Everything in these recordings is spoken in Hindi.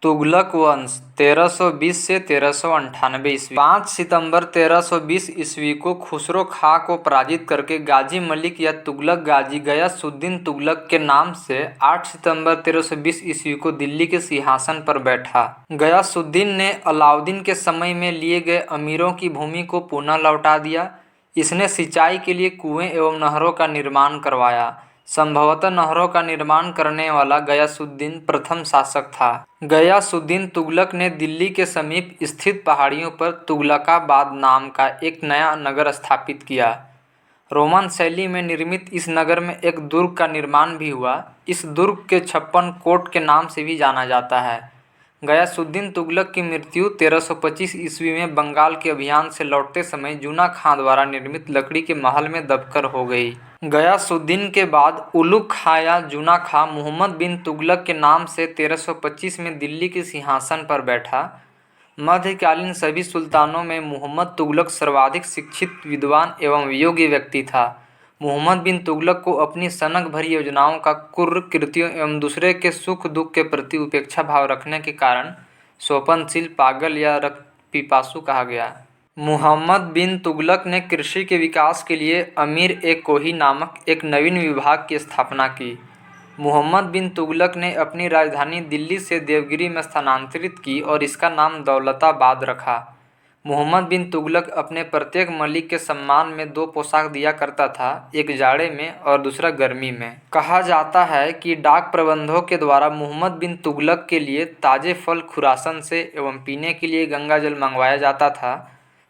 तुगलक वंश 1320 से 1398 ईस्वी। 5 सितंबर 1320 ईस्वी को खुसरो खां को पराजित करके गाजी मलिक या तुगलक गाजी गयासुद्दीन तुगलक के नाम से 8 सितंबर 1320 ईस्वी को दिल्ली के सिंहासन पर बैठा। गयासुद्दीन ने अलाउद्दीन के समय में लिए गए अमीरों की भूमि को पुनः लौटा दिया। इसने सिंचाई के लिए कुएं एवं नहरों का निर्माण करवाया। संभवतः नहरों का निर्माण करने वाला गयासुद्दीन प्रथम शासक था। गयासुद्दीन तुगलक ने दिल्ली के समीप स्थित पहाड़ियों पर तुगलकाबाद नाम का एक नया नगर स्थापित किया। रोमन शैली में निर्मित इस नगर में एक दुर्ग का निर्माण भी हुआ। इस दुर्ग के 56 कोट के नाम से भी जाना जाता है। गयासुद्दीन तुगलक की मृत्यु 1325 ईस्वी में बंगाल के अभियान से लौटते समय जूना खां द्वारा निर्मित लकड़ी के महल में दबकर हो गई। गयासुद्दीन के बाद उलुग खां या जूना खां मुहम्मद बिन तुगलक के नाम से 1325 में दिल्ली के सिंहासन पर बैठा। मध्यकालीन सभी सुल्तानों में मुहम्मद तुगलक सर्वाधिक शिक्षित, विद्वान एवं योग्य व्यक्ति था। मुहम्मद बिन तुगलक को अपनी सनक भरी योजनाओं का, क्रूर कृत्यों एवं दूसरे के सुख दुख के प्रति उपेक्षा भाव रखने के कारण स्वप्नशील, पागल या रक्त-पिपासु कहा गया। मुहम्मद बिन तुगलक ने कृषि के विकास के लिए अमीर-ए-कोही नामक एक नवीन विभाग की स्थापना की। मुहम्मद बिन तुगलक ने अपनी राजधानी दिल्ली से देवगिरी में स्थानांतरित की और इसका नाम दौलताबाद रखा। मुहम्मद बिन तुगलक अपने प्रत्येक मलिक के सम्मान में 2 पोशाक दिया करता था, एक जाड़े में और दूसरा गर्मी में। कहा जाता है कि डाक प्रबंधों के द्वारा मुहम्मद बिन तुगलक के लिए ताजे फल खुरासन से एवं पीने के लिए गंगा जल मंगवाया जाता था।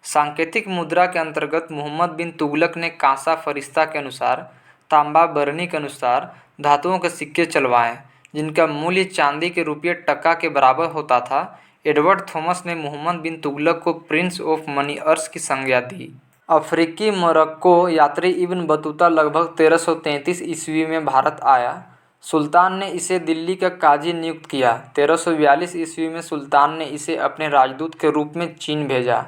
सांकेतिक मुद्रा के अंतर्गत मुहम्मद बिन तुगलक ने कांसा फरिश्ता के अनुसार, तांबा बरनी के अनुसार धातुओं के सिक्के चलवाए, जिनका मूल्य चांदी के रुपये टका के बराबर होता था। एडवर्ड थॉमस ने मुहम्मद बिन तुगलक को प्रिंस ऑफ मनी अर्स की संज्ञा दी। अफ्रीकी मोरक्को यात्री इब्न बतूता लगभग 1333 ईस्वी में भारत आया। सुल्तान ने इसे दिल्ली का काजी नियुक्त किया। 1342 ईस्वी में सुल्तान ने इसे अपने राजदूत के रूप में चीन भेजा।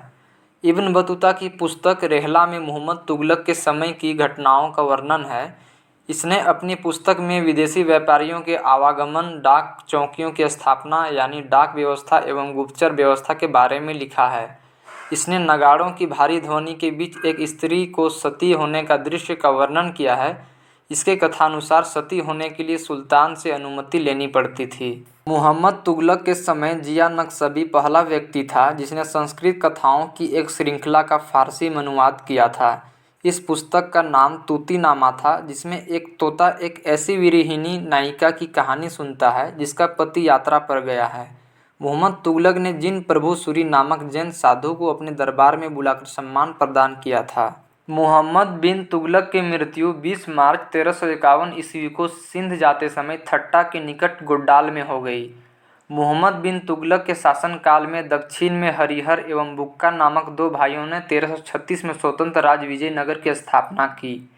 इब्न बतूता की पुस्तक रेहला में मुहम्मद तुगलक के समय की घटनाओं का वर्णन है। इसने अपनी पुस्तक में विदेशी व्यापारियों के आवागमन, डाक चौकियों की स्थापना यानी डाक व्यवस्था एवं गुप्तचर व्यवस्था के बारे में लिखा है। इसने नगाड़ों की भारी ध्वनि के बीच एक स्त्री को सती होने का दृश्य का वर्णन किया है। इसके कथानुसार सती होने के लिए सुल्तान से अनुमति लेनी पड़ती थी। मुहम्मद तुगलक के समय जिया नक्शबी पहला व्यक्ति था जिसने संस्कृत कथाओं की एक श्रृंखला का फारसी में अनुवाद किया था। इस पुस्तक का नाम तूतीनामा था, जिसमें एक तोता एक ऐसी विरहिणी नायिका की कहानी सुनता है जिसका पति यात्रा पर गया है। मुहम्मद तुगलक ने जिन प्रभु सूरी नामक जैन साधु को अपने दरबार में बुलाकर सम्मान प्रदान किया था। मुहम्मद बिन तुगलक की मृत्यु 20 मार्च 1351 ईस्वी को सिंध जाते समय थट्टा के निकट गोड्डाल में हो गई। मुहम्मद बिन तुगलक के शासनकाल में दक्षिण में हरिहर एवं बुक्का नामक 2 भाइयों ने 1336 में स्वतंत्र राज्य विजयनगर की स्थापना की।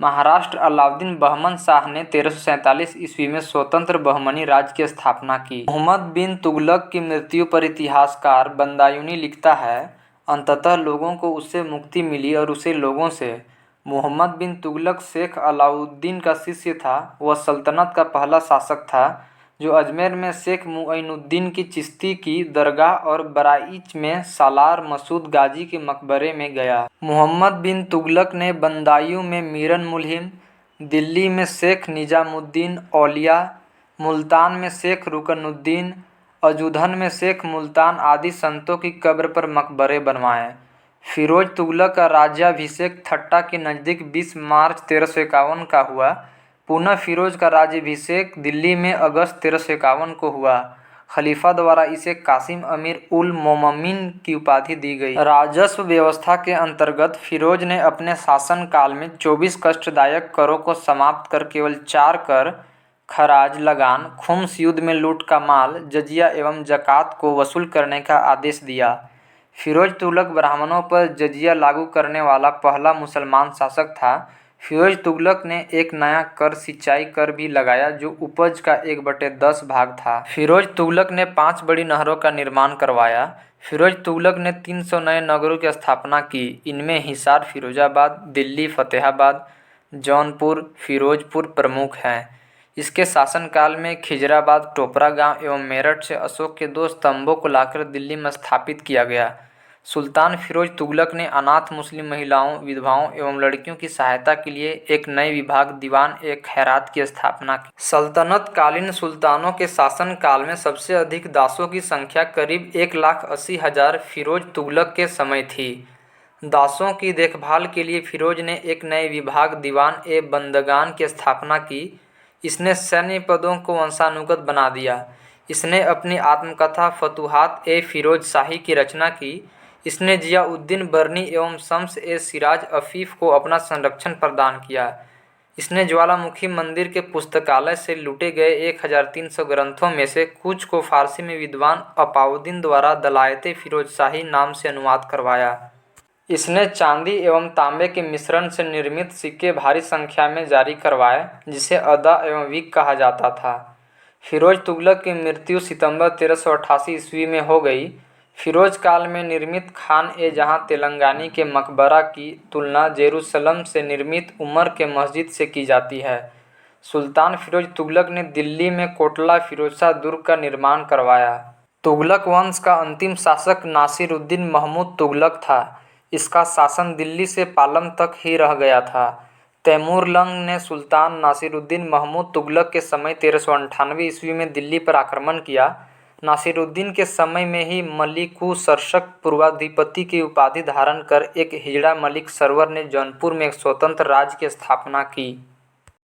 महाराष्ट्र अलाउद्दीन बहमन शाह ने 1347 ईस्वी में स्वतंत्र बहमनी राज्य की स्थापना की। मुहम्मद बिन तुगलक की मृत्यु पर इतिहासकार बदायूनी लिखता है, अंततः लोगों को उससे मुक्ति मिली और उसे लोगों से। मुहम्मद बिन तुगलक शेख अलाउद्दीन का शिष्य था। वह सल्तनत का पहला शासक था जो अजमेर में शेख मुइनुद्दीन की चिश्ती की दरगाह और बराइच में सालार मसूद गाजी के मकबरे में गया। मुहम्मद बिन तुगलक ने बदायूं में मीरन मुल्हिम, दिल्ली में शेख निजामुद्दीन औलिया, मुल्तान में शेख रुकनुद्दीन, अजूधन में शेख मुल्तान आदि संतों की कब्र पर मकबरे बनवाए। फिरोज तुगलक का राज्याभिषेक थट्टा के नज़दीक 20 मार्च 1351 का हुआ। पुनः फिरोज का राज्याभिषेक दिल्ली में अगस्त 1351 को हुआ। खलीफा द्वारा इसे कासिम अमीर उल मोममीन की उपाधि दी गई। राजस्व व्यवस्था के अंतर्गत फिरोज ने अपने शासनकाल में 24 कष्टदायक करों को समाप्त कर केवल 4 कर खराज, लगान, खुम्स, युद्ध में लूट का माल, जजिया एवं ज़कात को वसूल करने का आदेश दिया। फिरोज तुगलक ब्राह्मणों पर जजिया लागू करने वाला पहला मुसलमान शासक था। फिरोज तुगलक ने एक नया कर, सिंचाई कर भी लगाया जो उपज का 1/10 भाग था। फिरोज तुगलक ने 5 बड़ी नहरों का निर्माण करवाया। फिरोज तुगलक ने 300 नए नगरों की स्थापना की। इनमें हिसार, फिरोजाबाद, दिल्ली, फतेहाबाद, जौनपुर, फिरोजपुर प्रमुख हैं। इसके शासनकाल में खिजराबाद, टोपरा गांव एवं मेरठ से अशोक के 2 स्तंभों को लाकर दिल्ली में स्थापित किया गया। सुल्तान फिरोज तुगलक ने अनाथ मुस्लिम महिलाओं, विधवाओं एवं लड़कियों की सहायता के लिए एक नए विभाग दीवान-ए-खैरात की स्थापना की। सल्तनत कालीन सुल्तानों के शासनकाल में सबसे अधिक दासों की संख्या करीब 1,80,000 फिरोज तुगलक के समय थी। दासों की देखभाल के लिए फिरोज ने एक नए विभाग दीवान-ए-बंदगान की स्थापना की। इसने सैन्य पदों को वंशानुगत बना दिया। इसने अपनी आत्मकथा फतुहात-ए-फिरोज शाही की रचना की। इसने जियाउद्दीन बर्नी एवं शम्स-ए-सिराज अफीफ को अपना संरक्षण प्रदान किया। इसने ज्वालामुखी मंदिर के पुस्तकालय से लूटे गए 1300 ग्रंथों में से कुछ को फारसी में विद्वान अलाउद्दीन द्वारा दलायत-ए-फिरोज शाही नाम से अनुवाद करवाया। इसने चांदी एवं तांबे के मिश्रण से निर्मित सिक्के भारी संख्या में जारी करवाए, जिसे अदा एवं विग कहा जाता था। फिरोज तुगलक की मृत्यु सितंबर 1388 ईस्वी में हो गई। फिरोज काल में निर्मित खान-ए-जहां तेलंगानी के मकबरा की तुलना जेरूसलम से निर्मित उमर के मस्जिद से की जाती है। सुल्तान फिरोज तुगलक ने दिल्ली में कोटला फिरोजशाह दुर्ग का निर्माण करवाया। तुगलक वंश का अंतिम शासक नासिरुद्दीन महमूद तुगलक था। इसका शासन दिल्ली से पालम तक ही रह गया था। तैमूरलंग ने सुल्तान नासिरुद्दीन महमूद तुगलक के समय 1398 ईस्वी में दिल्ली पर आक्रमण किया। नासिरुद्दीन के समय में ही मलिक-उ-शर्शक पूर्वाधिपति की उपाधि धारण कर एक हिजड़ा मलिक सरवर ने जौनपुर में एक स्वतंत्र राज्य की स्थापना की।